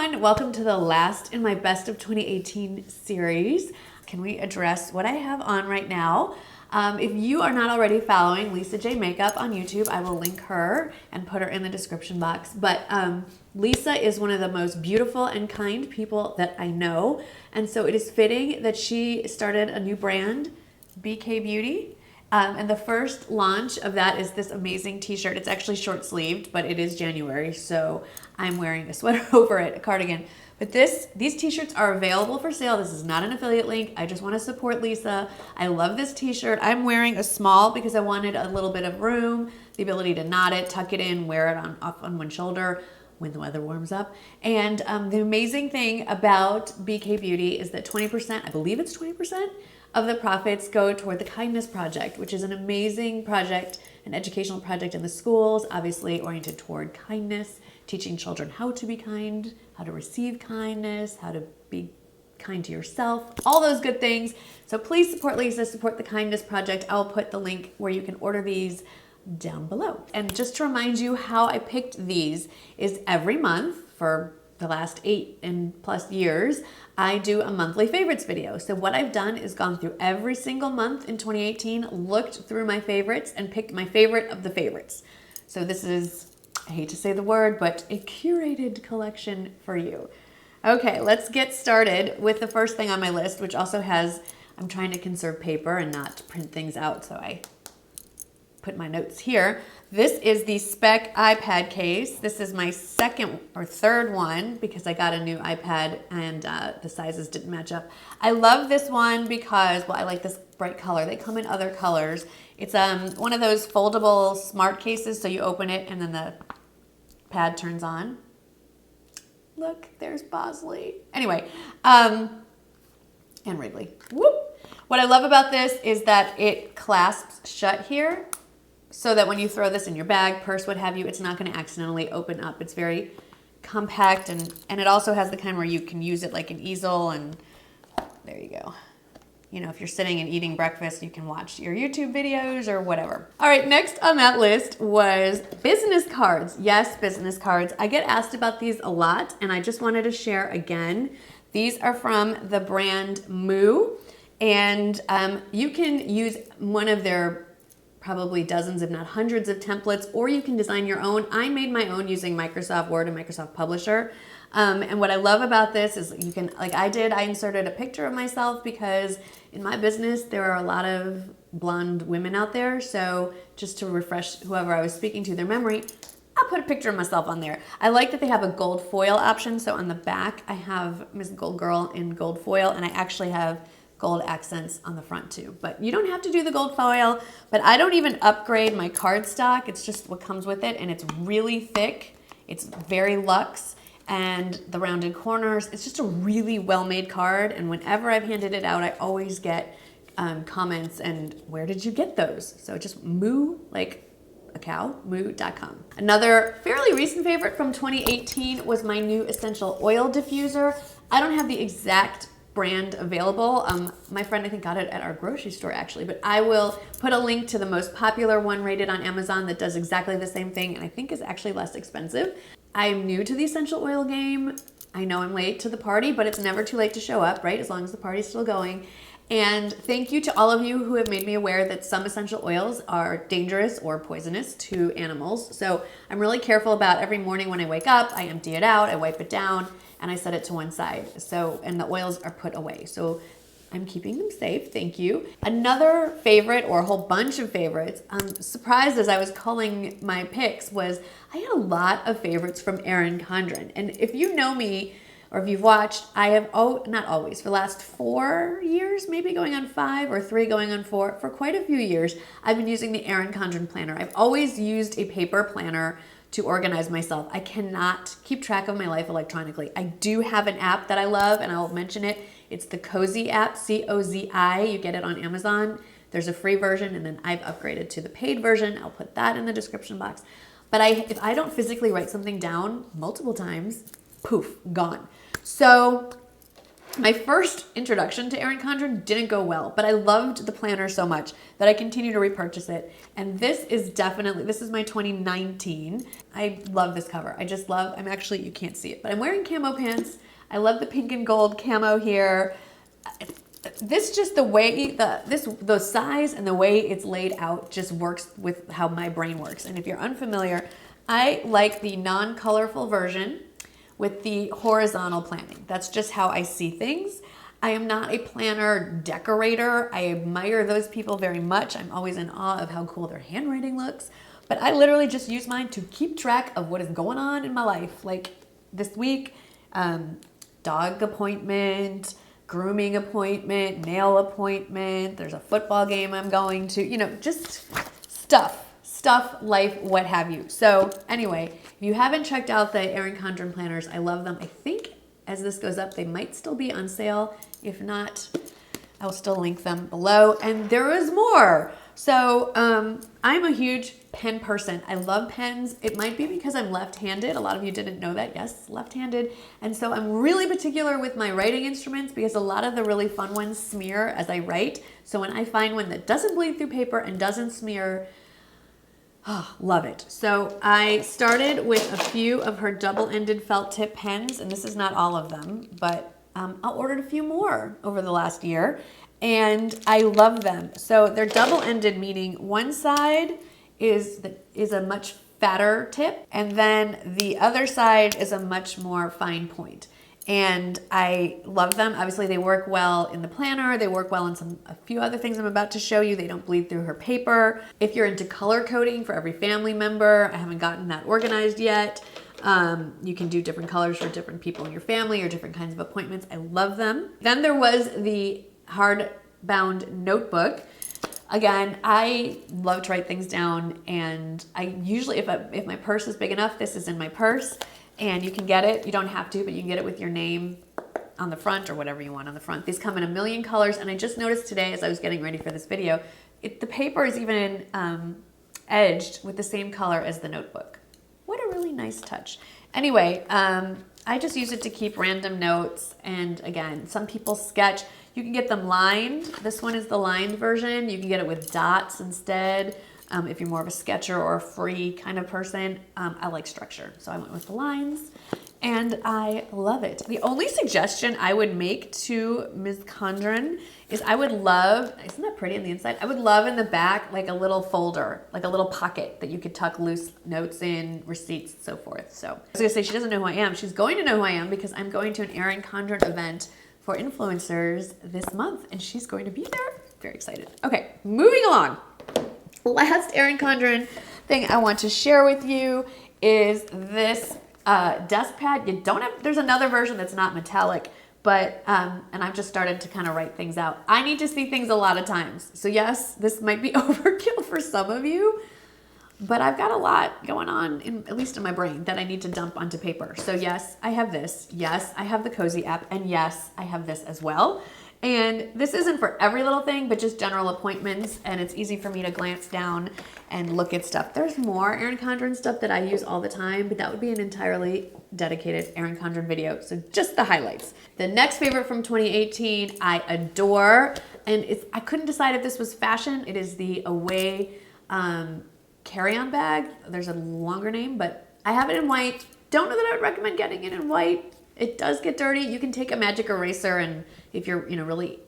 everyone. Welcome to the last in my Best of 2018 series. Can we address what I have on right now? If you are not already following Lisa J Makeup on YouTube, I will link her and put her in the description box. But Lisa is one of the most beautiful and kind people that I know. And so it is fitting that she started a new brand, BK Beauty. And the first launch of that is this amazing t-shirt. It's actually short sleeved, but it is January, so I'm wearing a sweater over it, a cardigan. But these t-shirts are available for sale. This is not an affiliate link. I just want to support Lisa. I love this t-shirt. I'm wearing a small because I wanted a little bit of room, the ability to knot it, tuck it in, wear it off on one shoulder when the weather warms up. And the amazing thing about BK Beauty is that 20%, I believe it's 20%, of the profits go toward the Kindness Project, which is an amazing project, an educational project in the schools, obviously oriented toward kindness, teaching children how to be kind, how to receive kindness, how to be kind to yourself, all those good things. So please support Lisa, support the Kindness Project. I'll put the link where you can order these down below. And just to remind you how I picked these is every month for the last 8+ years, I do a monthly favorites video. So what I've done is gone through every single month in 2018, looked through my favorites and picked my favorite of the favorites. So this is, I hate to say the word, but a curated collection for you. Okay, let's get started with the first thing on my list, which also has, I'm trying to conserve paper and not print things out, so I put my notes here. This is the Spec iPad case. This is my second or third one because I got a new iPad and the sizes didn't match up. I love this one because, well, I like this bright color. They come in other colors. It's one of those foldable smart cases, so you open it and then the pad turns on. Look, there's Bosley. Anyway, and Wrigley. Whoop. What I love about this is that it clasps shut here, so that when you throw this in your bag, purse, what have you, it's not going to accidentally open up. It's very compact, and it also has the kind where you can use it like an easel, and there you go. You know, if you're sitting and eating breakfast, you can watch your YouTube videos or whatever. All right, next on that list was business cards. Yes, business cards. I get asked about these a lot, and I just wanted to share again. These are from the brand Moo, and you can use one of their probably dozens, if not hundreds of templates, or you can design your own. I made my own using Microsoft Word and Microsoft Publisher. And what I love about this is you can, like I did, I inserted a picture of myself because in my business, there are a lot of blonde women out there. So just to refresh whoever I was speaking to their memory, I'll put a picture of myself on there. I like that they have a gold foil option. So on the back, I have MsGoldgirl in gold foil, and I actually have gold accents on the front too. But you don't have to do the gold foil, but I don't even upgrade my cardstock. It's just what comes with it, and it's really thick. It's very luxe, and the rounded corners, it's just a really well-made card, and whenever I've handed it out, I always get comments, and where did you get those? So just moo, like a cow, moo.com. Another fairly recent favorite from 2018 was my new essential oil diffuser. I don't have the exact brand available. My friend, I think, got it at our grocery store actually, but I will put a link to the most popular one rated on Amazon that does exactly the same thing and I think is actually less expensive. I'm new to the essential oil game. I know I'm late to the party, but it's never too late to show up, right? As long as the party's still going. And thank you to all of you who have made me aware that some essential oils are dangerous or poisonous to animals. So I'm really careful about every morning when I wake up, I empty it out, I wipe it down, and I set it to one side. So, and the oils are put away. So I'm keeping them safe, thank you. Another favorite, or a whole bunch of favorites, I'm surprised as I was culling my picks, was I had a lot of favorites from Erin Condren. And if you know me, or if you've watched, I have, not always, for the last 4 years, maybe going on 5 or 3 going on 4, for quite a few years, I've been using the Erin Condren planner. I've always used a paper planner to organize myself. I cannot keep track of my life electronically. I do have an app that I love, and I'll mention it. It's the Cozi app, C-O-Z-I. You get it on Amazon. There's a free version, and then I've upgraded to the paid version. I'll put that in the description box. But if I don't physically write something down multiple times, poof, gone. So My first introduction to Erin Condren didn't go well, but I loved the planner so much that I continue to repurchase it. And this is my 2019. I love this cover. I'm actually, you can't see it, but I'm wearing camo pants. I love the pink and gold camo here. This just the way, the size and the way it's laid out just works with how my brain works. And if you're unfamiliar, I like the non-colorful version with the horizontal planning. That's just how I see things. I am not a planner decorator. I admire those people very much. I'm always in awe of how cool their handwriting looks. But I literally just use mine to keep track of what is going on in my life. Like this week, dog appointment, grooming appointment, nail appointment, there's a football game I'm going to, you know, just stuff, life, what have you. So anyway, if you haven't checked out the Erin Condren planners, I love them. I think as this goes up, they might still be on sale. If not, I'll still link them below. And there is more. So I'm a huge pen person. I love pens. It might be because I'm left-handed. A lot of you didn't know that. Yes, left-handed. And so I'm really particular with my writing instruments because a lot of the really fun ones smear as I write. So when I find one that doesn't bleed through paper and doesn't smear, oh, love it. So I started with a few of her double-ended felt tip pens, and this is not all of them, but I ordered a few more over the last year, and I love them. So they're double-ended, meaning one side is a much fatter tip, and then the other side is a much more fine point. And I love them. Obviously, they work well in the planner. They work well in a few other things I'm about to show you. They don't bleed through her paper. If you're into color coding for every family member, I haven't gotten that organized yet. You can do different colors for different people in your family or different kinds of appointments. I love them. Then there was the hardbound notebook. Again, I love to write things down, and I usually, if my purse is big enough, this is in my purse. And you can get it, you don't have to, but you can get it with your name on the front or whatever you want on the front. These come in a million colors, and I just noticed today as I was getting ready for this video, the paper is even edged with the same color as the notebook. What a really nice touch. Anyway, I just use it to keep random notes, and again, some people sketch. You can get them lined. This one is the lined version. You can get it with dots instead. If you're more of a sketcher or a free kind of person, I like structure. So I went with the lines, and I love it. The only suggestion I would make to Ms. Condren is I would love, isn't that pretty on the inside? I would love in the back like a little folder, like a little pocket that you could tuck loose notes in, receipts, so forth. So I was gonna say she doesn't know who I am. She's going to know who I am because I'm going to an Erin Condren event for influencers this month, and she's going to be there. Very excited. Okay, moving along. Last Erin Condren thing I want to share with you is this desk pad. You don't have, there's another version that's not metallic, but, and I've just started to kind of write things out. I need to see things a lot of times. So yes, this might be overkill for some of you, but I've got a lot going on, at least in my brain, that I need to dump onto paper. So yes, I have this. Yes, I have the Cozi app. And yes, I have this as well. And this isn't for every little thing, but just general appointments. And it's easy for me to glance down and look at stuff. There's more Erin Condren stuff that I use all the time, but that would be an entirely dedicated Erin Condren video. So just the highlights. The next favorite from 2018, I adore. And I couldn't decide if this was fashion. It is the Away carry-on bag. There's a longer name, but I have it in white. Don't know that I would recommend getting it in white. It does get dirty. You can take a magic eraser, and if you're really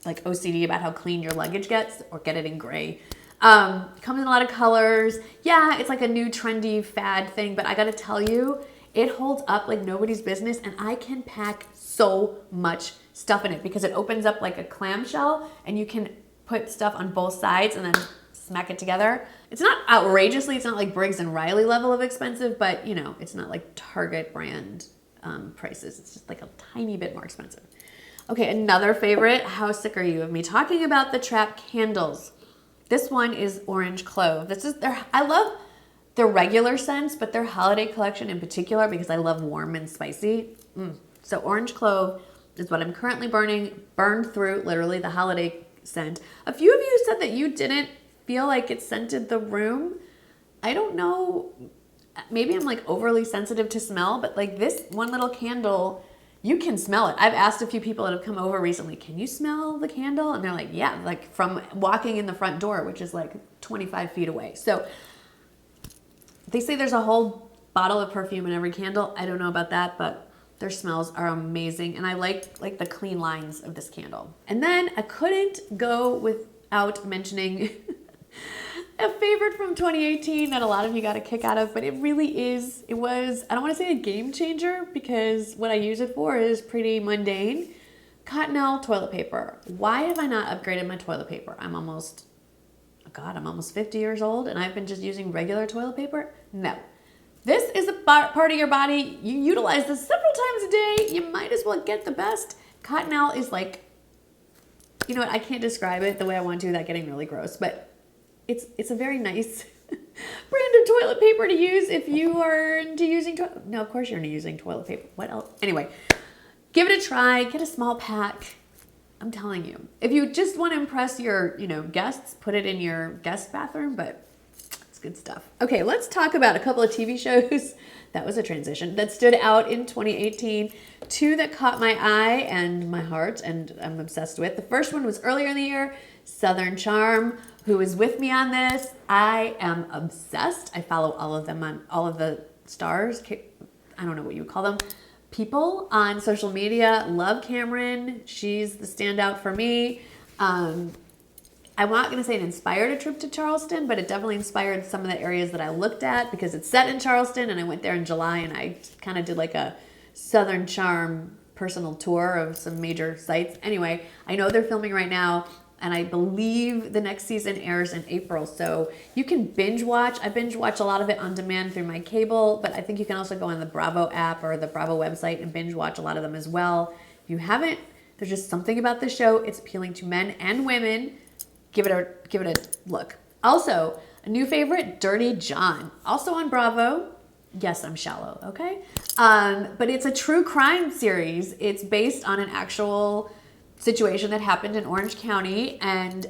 like OCD about how clean your luggage gets, or get it in gray. Comes in a lot of colors. Yeah, it's like a new trendy fad thing, but I gotta tell you, it holds up like nobody's business, and I can pack so much stuff in it because it opens up like a clamshell, and you can put stuff on both sides and then smack it together. It's not outrageously, it's not like Briggs and Riley level of expensive, but it's not like Target brand prices. It's just like a tiny bit more expensive. Okay, another favorite. How sick are you of me talking about the Trap candles? This one is orange clove. I love their regular scents, but their holiday collection in particular because I love warm and spicy. So orange clove is what I'm currently burned through, literally the holiday scent. A few of you said that you didn't feel like it scented the room. I don't know. Maybe I'm like overly sensitive to smell, but like this one little candle, you can smell it. I've asked a few people that have come over recently, can you smell the candle? And they're like, yeah, like from walking in the front door, which is like 25 feet away. So they say there's a whole bottle of perfume in every candle. I don't know about that, but their smells are amazing. And I like the clean lines of this candle. And then I couldn't go without mentioning a favorite from 2018 that a lot of you got a kick out of, but it was, I don't want to say a game changer because what I use it for is pretty mundane. Cottonelle toilet paper. Why have I not upgraded my toilet paper? I'm almost 50 years old and I've been just using regular toilet paper? No. This is a part of your body. You utilize this several times a day. You might as well get the best. Cottonelle is like, you know what, I can't describe it the way I want to without getting really gross, but it's a very nice brand of toilet paper to use if you are into using no, of course you're into using toilet paper. What else? Anyway, give it a try. Get a small pack. I'm telling you. If you just want to impress your, guests, put it in your guest bathroom, but it's good stuff. Okay, let's talk about a couple of TV shows. That was a transition. That stood out in 2018. Two that caught my eye and my heart and I'm obsessed with. The first one was earlier in the year, Southern Charm. Who is with me on this? I am obsessed. I follow all of them on all of the stars. I don't know what you would call them. People on social media. Love Cameron. She's the standout for me. I'm not going to say it inspired a trip to Charleston, but it definitely inspired some of the areas that I looked at because it's set in Charleston and I went there in July and I kind of did like a Southern Charm personal tour of some major sites. Anyway, I know they're filming right now. And I believe the next season airs in April. So you can binge watch. I binge watch a lot of it on demand through my cable, but I think you can also go on the Bravo app or the Bravo website and binge watch a lot of them as well. If you haven't, there's just something about this show. It's appealing to men and women. Give it a look. Also, a new favorite, Dirty John. Also on Bravo. Yes, I'm shallow, okay? But it's a true crime series. It's based on an actual situation that happened in Orange County, and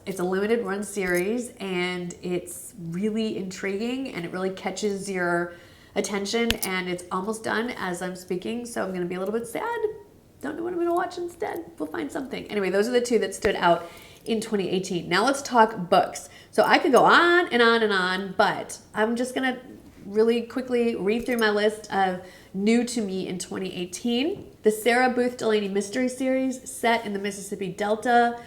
it's a limited run series, and it's really intriguing, and it really catches your attention, and it's almost done as I'm speaking, so I'm going to be a little bit sad. Don't know what I'm going to watch instead. We'll find something. Anyway, those are the two that stood out in 2018. Now let's talk books. So I could go on and on and on, but I'm just going to really quickly read through my list of new to me in 2018. The Sarah Booth Delaney mystery series set in the Mississippi Delta.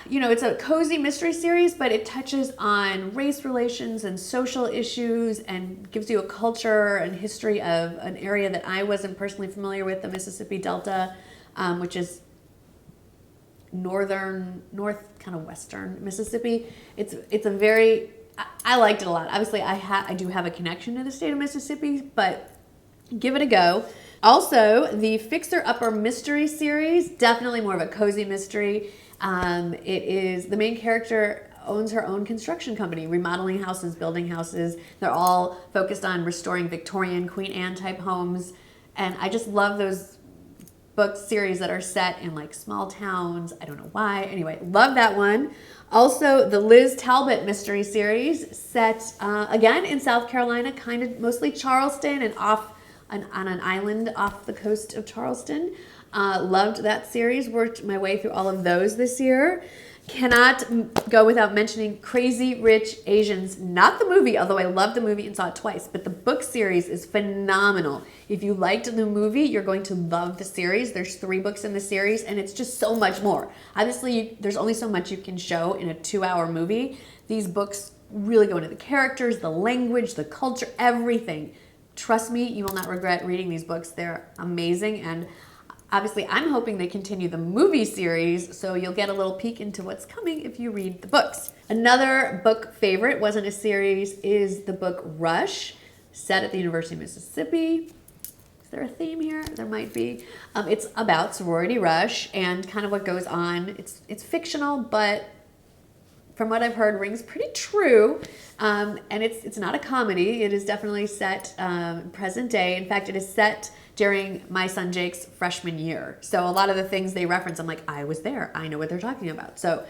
It's a cozy mystery series, but it touches on race relations and social issues and gives you a culture and history of an area that I wasn't personally familiar with, the Mississippi Delta, which is north kind of western Mississippi. I liked it a lot. Obviously, I do have a connection to the state of Mississippi, but give it a go. Also, the Fixer Upper mystery series, definitely more of a cozy mystery. It is the main character owns her own construction company, remodeling houses, building houses. They're all focused on restoring Victorian Queen Anne type homes, and I just love those book series that are set in like small towns. I don't know why. Anyway, love that one. Also, the Liz Talbot mystery series set again in South Carolina, kind of mostly Charleston and on an island off the coast of Charleston. Loved that series. Worked my way through all of those this year. Cannot go without mentioning Crazy Rich Asians. Not the movie, although I loved the movie and saw it twice, but the book series is phenomenal. If you liked the movie, you're going to love the series. There's 3 books in the series, and it's just so much more. Obviously, there's only so much you can show in a 2-hour movie. These books really go into the characters, the language, the culture, everything. Trust me, you will not regret reading these books. They're amazing, and obviously, I'm hoping they continue the movie series, so you'll get a little peek into what's coming if you read the books. Another book favorite, wasn't a series, is the book Rush, set at the University of Mississippi. Is there a theme here? There might be. It's about sorority rush and kind of what goes on. It's fictional, but from what I've heard, rings pretty true. And it's not a comedy. It is definitely set present day. In fact, it is set during my son Jake's freshman year. So a lot of the things they reference, I'm like, I was there. I know what they're talking about. So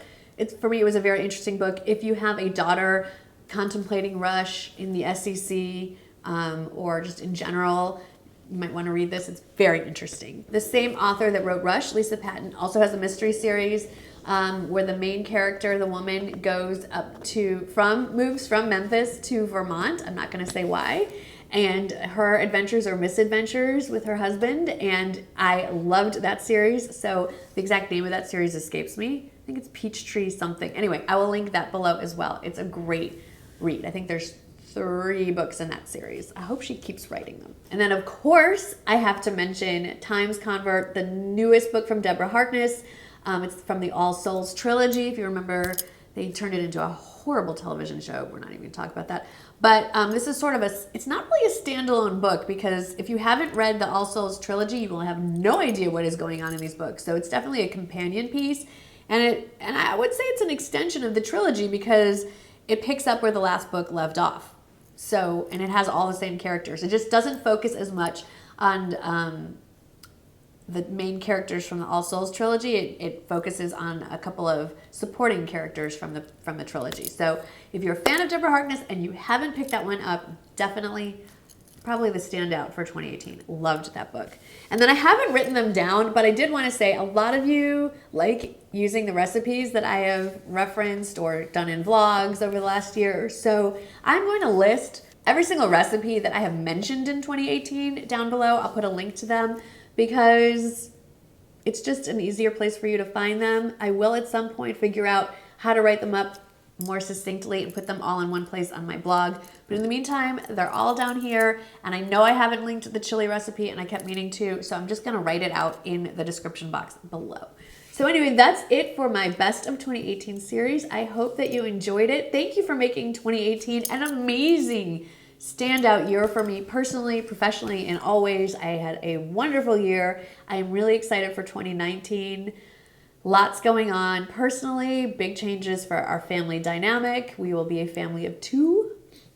for me, it was a very interesting book. If you have a daughter contemplating rush in the SEC or just in general, You might want to read this. It's very interesting. The same author that wrote Rush, Lisa Patton, also has a mystery series where the main character, the woman, moves from Memphis to Vermont. I'm not going to say why. And her adventures or misadventures with her husband. And I loved that series. So the exact name of that series escapes me. I think it's Peachtree something. Anyway, I will link that below as well. It's a great read. I think there's 3 books in that series. I hope she keeps writing them. And then, of course, I have to mention Times Convert, the newest book from Deborah Harkness. It's from the All Souls trilogy. If you remember, they turned it into a horrible television show. We're not even going to talk about that. But this is sort of it's not really a standalone book, because if you haven't read the All Souls trilogy, you will have no idea what is going on in these books. So it's definitely a companion piece. And I would say it's an extension of the trilogy, because it picks up where the last book left off. So, and it has all the same characters. It just doesn't focus as much on the main characters from the All Souls trilogy. It focuses on a couple of supporting characters from the trilogy. So if you're a fan of Deborah Harkness and you haven't picked that one up, definitely, probably the standout for 2018. Loved that book. And then I haven't written them down, but I did want to say a lot of you like using the recipes that I have referenced or done in vlogs over the last year or so. I'm going to list every single recipe that I have mentioned in 2018 down below. I'll put a link to them, because it's just an easier place for you to find them. I will at some point figure out how to write them up more succinctly and put them all in one place on my blog. But in the meantime, they're all down here. And I know I haven't linked the chili recipe, and I kept meaning to, so I'm just gonna write it out in the description box below. So anyway, that's it for my Best of 2018 series. I hope that you enjoyed it. Thank you for making 2018 an amazing standout year for me personally, professionally, and always. I had a wonderful year. I am really excited for 2019. Lots going on personally, big changes for our family dynamic. We will be a family of 2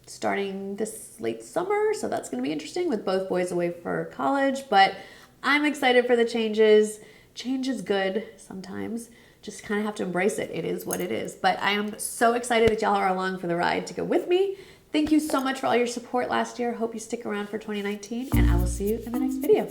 starting this late summer, so that's going to be interesting with both boys away for college, but I'm excited for the changes. Change is good sometimes. Just kind of have to embrace it. It is what it is. But I am so excited that y'all are along for the ride to go with me. Thank you so much for all your support last year. Hope you stick around for 2019, and I will see you in the next video.